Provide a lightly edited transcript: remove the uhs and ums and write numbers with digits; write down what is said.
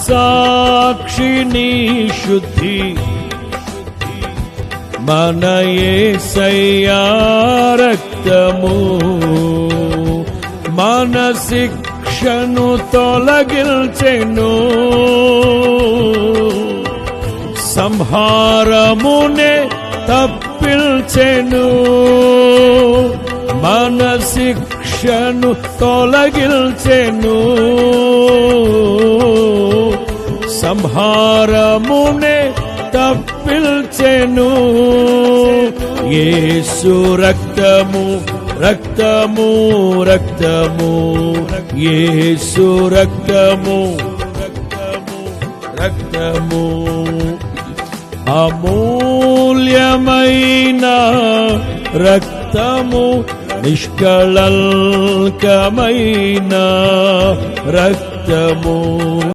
మనసాక్షిని శుద్ధి మన యేసయ్యా రక్తము మన శిక్షను తొలగించెను సంహారమునే తప్పించెను మన శిక్షను తొలగించెను సంహారమునే తప్పించెను యేసు రక్తము రక్తము రక్తము యేసు రక్తము రక్తము రక్తము అమూల్యమైన రక్తము నిష్కళంకమైన రక్తము